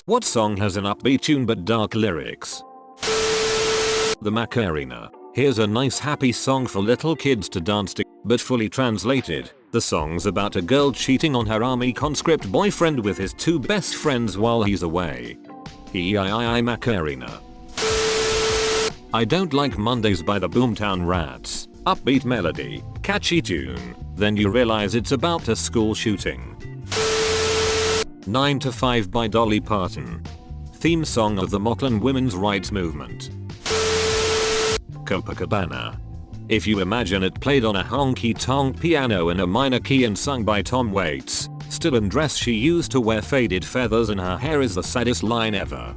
What song has an upbeat tune but dark lyrics? The Macarena. Here's a nice happy song for little kids to dance to, but fully translated, the song's about a girl cheating on her army conscript boyfriend with his two best friends while he's away. I Macarena. I Don't Like Mondays by the Boomtown Rats. Upbeat melody, catchy tune, then you realize it's about a school shooting. 9 to 5 by Dolly Parton. Theme song of the Motlin women's rights movement. Copacabana. If you imagine it played on a honky-tonk piano in a minor key and sung by Tom Waits, still in dress she used to wear faded feathers in her hair is the saddest line ever.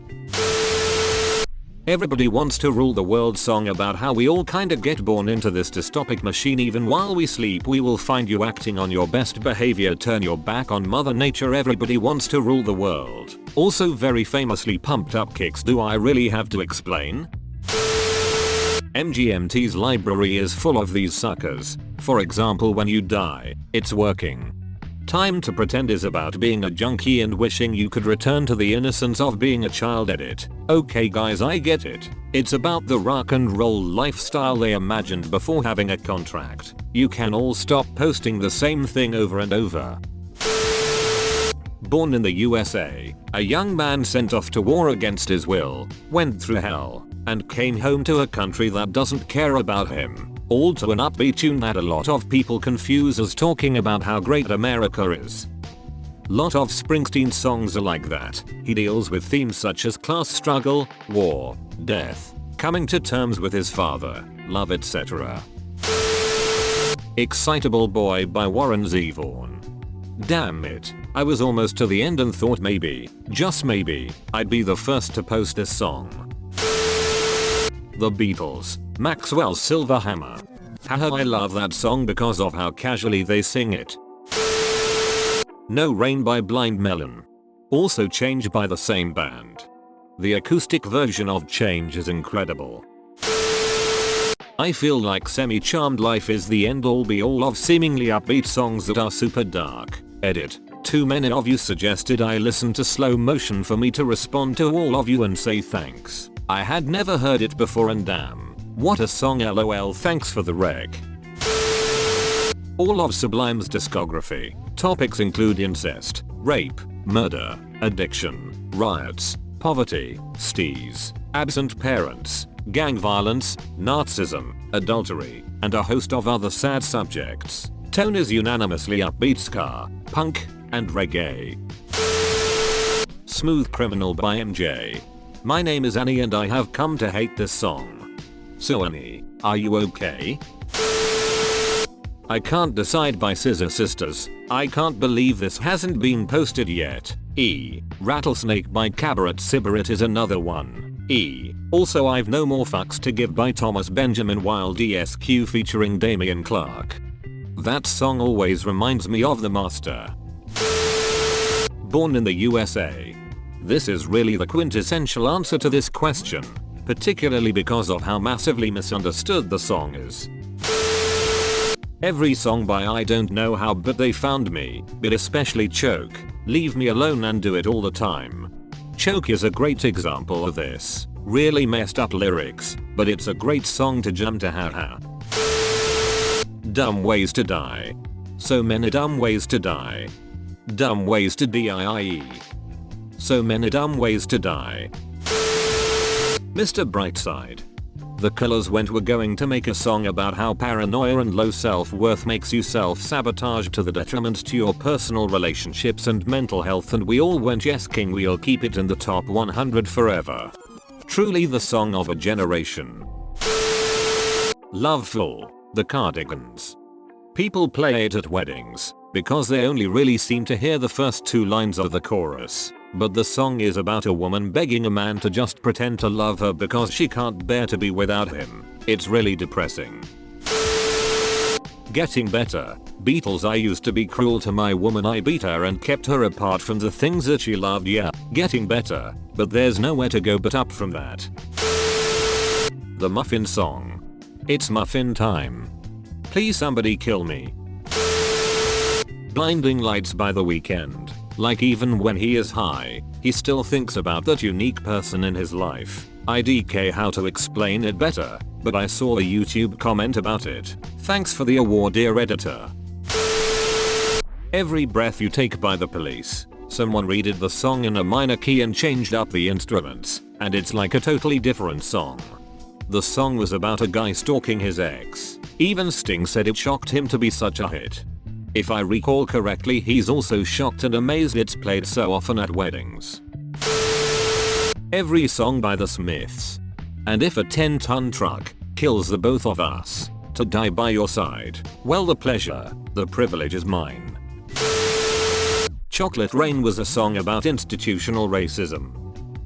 Everybody Wants to Rule the World song about how we all kinda get born into this dystopic machine. Even while we sleep we will find you acting on your best behavior. Turn your back on Mother Nature. Everybody Wants to Rule the World. Also very famously Pumped Up Kicks. Do I really have to explain? MGMT's library is full of these suckers. For example, When You Die, It's Working. Time to Pretend is about being a junkie and wishing you could return to the innocence of being a child. Edit. Okay guys, I get it. It's about the rock and roll lifestyle they imagined before having a contract. You can all stop posting the same thing over and over. Born in the USA, a young man sent off to war against his will, went through hell, and came home to a country that doesn't care about him. All to an upbeat tune that a lot of people confuse as talking about how great America is. Lot of Springsteen songs are like that. He deals with themes such as class struggle, war, death, coming to terms with his father, love, etc. Excitable Boy by Warren Zevon. Damn it, I was almost to the end and thought maybe, just maybe, I'd be the first to post this song. The Beatles, Maxwell's Silver Hammer. Haha, I love that song because of how casually they sing it. No Rain by Blind Melon. Also Change by the same band. The acoustic version of Change is incredible. I feel like Semi-Charmed Life is the end all be all of seemingly upbeat songs that are super dark. Edit. Too many of you suggested I listen to Slow Motion for me to respond to all of you and say thanks. I had never heard it before and damn, what a song. LOL, thanks for the rec. All of Sublime's discography. Topics include incest, rape, murder, addiction, riots, poverty, steez, absent parents, gang violence, Nazism, adultery, and a host of other sad subjects. Tone is unanimously upbeat ska, punk, and reggae. Smooth Criminal by MJ. My name is Annie and I have come to hate this song. So Annie, are you okay? I Can't Decide by Scissor Sisters. I can't believe this hasn't been posted yet. Rattlesnake by Cabaret Cigarette is another one. Also I've No More Fucks to Give by Thomas Benjamin Wild ESQ featuring Damian Clark. That song always reminds me of The Master. Born in the USA. This is really the quintessential answer to this question, particularly because of how massively misunderstood the song is. Every song by I don't know how but they found me, but especially Choke, Leave Me Alone and Do It All the Time. Choke is a great example of this. Really messed up lyrics, but it's a great song to jam to. Haha. Dumb Ways to Die. So many dumb ways to die. Dumb ways to die. So many dumb ways to die. Mr. Brightside. The Colors were going to make a song about how paranoia and low self-worth makes you self-sabotage to the detriment to your personal relationships and mental health, and we all went yes king, we'll keep it in the top 100 forever. Truly the song of a generation. Loveful, The Cardigans. People play it at weddings because they only really seem to hear the first two lines of the chorus. But the song is about a woman begging a man to just pretend to love her because she can't bear to be without him. It's really depressing. Getting Better. Beatles. I used to be cruel to my woman. I beat her and kept her apart from the things that she loved. Yeah, getting better. But there's nowhere to go but up from that. The Muffin Song. It's muffin time. Please somebody kill me. Blinding Lights by The Weeknd. Like even when he is high, he still thinks about that unique person in his life. IDK how to explain it better, but I saw a YouTube comment about it. Thanks for the award, dear editor. Every Breath You Take by The Police. Someone redid the song in a minor key and changed up the instruments, and it's like a totally different song. The song was about a guy stalking his ex. Even Sting said it shocked him to be such a hit. If I recall correctly, he's also shocked and amazed it's played so often at weddings. Every Song by The Smiths. And if a 10-ton truck kills the both of us, to die by your side, well, the pleasure, the privilege is mine. Chocolate Rain was a song about institutional racism.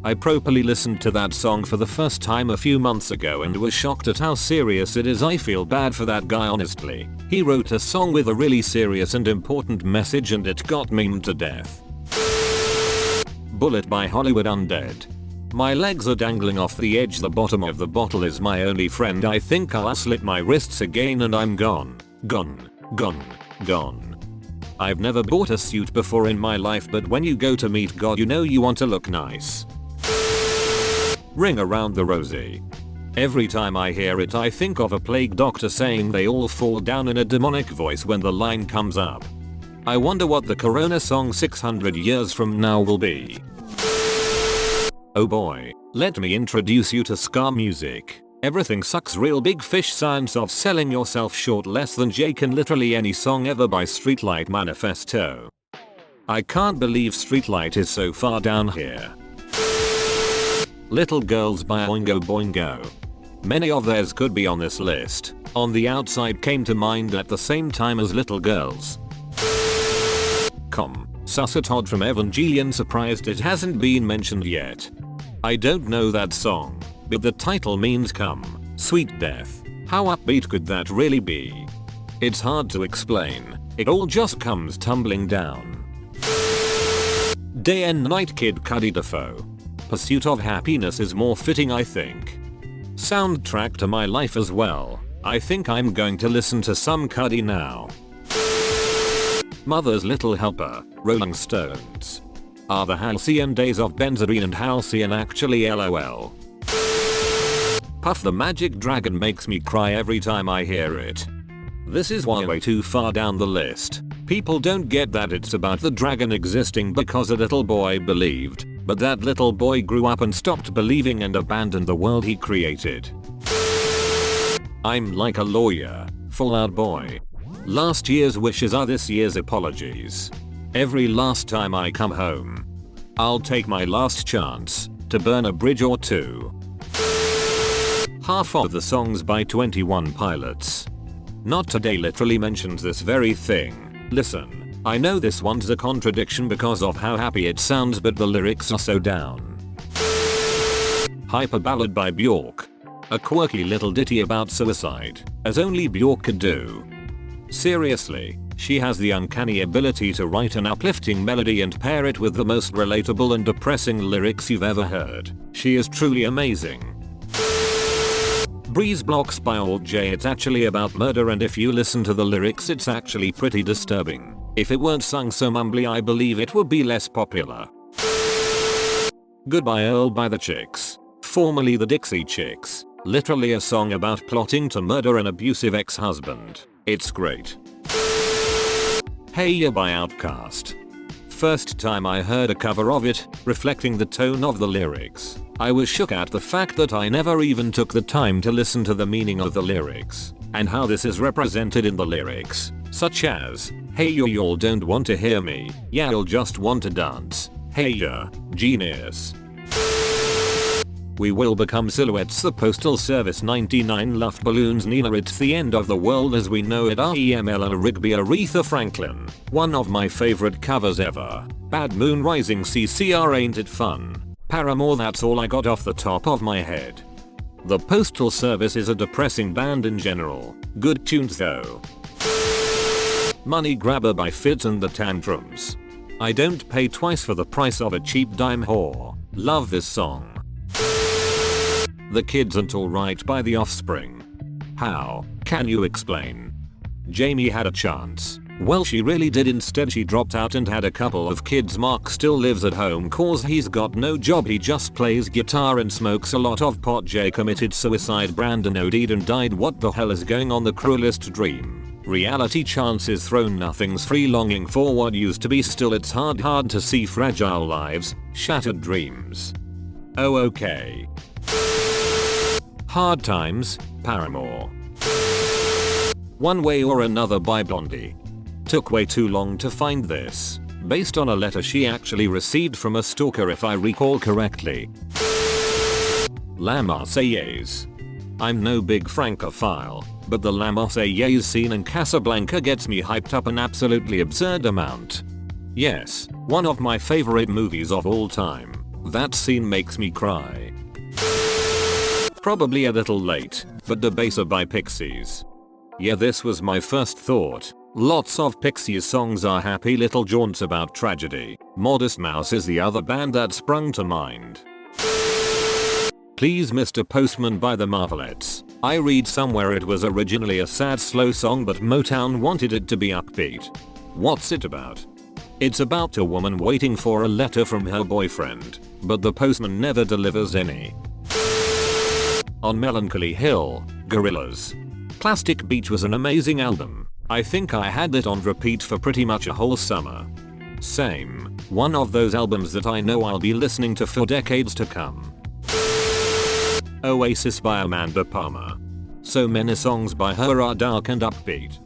I properly listened to that song for the first time a few months ago and was shocked at how serious it is. I feel bad for that guy, honestly. He wrote a song with a really serious and important message and it got memed to death. Bullet by Hollywood Undead. My legs are dangling off the edge, the bottom of the bottle is my only friend. I think I'll slit my wrists again and I'm gone. Gone. I've never bought a suit before in my life, but when you go to meet God, you know you want to look nice. Ring Around the Rosie. Every time I hear it, I think of a plague doctor saying they all fall down in a demonic voice when the line comes up. I wonder what the Corona song 600 years from now will be. Oh boy, let me introduce you to ska music. Everything Sucks, Real Big Fish, Science of Selling Yourself Short, Less Than Jake, and literally any song ever by Streetlight Manifesto. I can't believe Streetlight is so far down here. Little Girls by Oingo Boingo. Many of theirs could be on this list. On the Outside came to mind at the same time as Little Girls. Sussa Todd from Evangelion, surprised it hasn't been mentioned yet. I don't know that song, but the title means come, sweet death. How upbeat could that really be? It's hard to explain, it all just comes tumbling down. Day and Night, Kid Cudi Defoe. Pursuit of Happiness is more fitting, I think. Soundtrack to my life as well. I think I'm going to listen to some Cudi now. Mother's Little Helper, Rolling Stones. Are the halcyon days of Benzedrine and Halcyon actually LOL? Puff the Magic Dragon makes me cry every time I hear it. This is way too far down the list. People don't get that it's about the dragon existing because a little boy believed, but that little boy grew up and stopped believing and abandoned the world he created. I'm Like a Lawyer, Fall Out Boy. Last year's wishes are this year's apologies. Every last time I come home, I'll take my last chance to burn a bridge or two. Half of the songs by 21 Pilots. Not Today literally mentions this very thing. Listen, I know this one's a contradiction because of how happy it sounds, but the lyrics are so down. Hyper Ballad by Bjork. A quirky little ditty about suicide, as only Bjork could do. Seriously, she has the uncanny ability to write an uplifting melody and pair it with the most relatable and depressing lyrics you've ever heard. She is truly amazing. Breeze Blocks by Alt J. It's actually about murder, and if you listen to the lyrics it's actually pretty disturbing. If it weren't sung so mumbly, I believe it would be less popular. Goodbye Earl by the Chicks, formerly the Dixie Chicks. Literally a song about plotting to murder an abusive ex-husband. It's great. Hey Ya by Outkast. First time I heard a cover of it, reflecting the tone of the lyrics, I was shook at the fact that I never even took the time to listen to the meaning of the lyrics, and how this is represented in the lyrics, such as, hey y'all don't want to hear me, y'all just want to dance, hey ya, genius. We will become silhouettes, the Postal Service, 99 Luft Balloons, Nina, it's the end of the world as we know it, REM, Eleanor Rigby, Aretha Franklin, one of my favorite covers ever, Bad Moon Rising, CCR, Ain't It Fun, Paramore. That's all I got off the top of my head. The Postal Service is a depressing band in general, good tunes though. Money Grabber by Fitz and the Tantrums. I don't pay twice for the price of a cheap dime whore, love this song. The Kids Aren't Alright by The Offspring. How can you explain? Jamie had a chance Well, she really did. Instead she dropped out and had a couple of kids. Mark still lives at home cause he's got no job. He just plays guitar and smokes a lot of pot. Jay committed suicide. Brandon OD'd and died. What the hell is going on? The cruelest dream. Reality chances thrown. Nothing's free. Longing for what used to be. Still it's hard to see fragile lives, shattered dreams. Oh okay. Hard Times, Paramore. One Way or Another by Blondie. Took way too long to find this, based on a letter she actually received from a stalker if I recall correctly. La Marseillaise. I'm no big Francophile, but the La Marseillaise scene in Casablanca gets me hyped up an absolutely absurd amount. Yes, one of my favorite movies of all time. That scene makes me cry. Probably a little late, but Debaser by Pixies. Yeah, this was my first thought. Lots of Pixies songs are happy little jaunts about tragedy. Modest Mouse is the other band that sprung to mind. Please Mr. Postman by the Marvelettes. I read somewhere it was originally a sad slow song but Motown wanted it to be upbeat. What's it about? It's about a woman waiting for a letter from her boyfriend, but the postman never delivers any. On Melancholy Hill, Gorillaz. Plastic Beach was an amazing album. I think I had it on repeat for pretty much a whole summer. Same, one of those albums that I know I'll be listening to for decades to come. Oasis by Amanda Palmer. So many songs by her are dark and upbeat.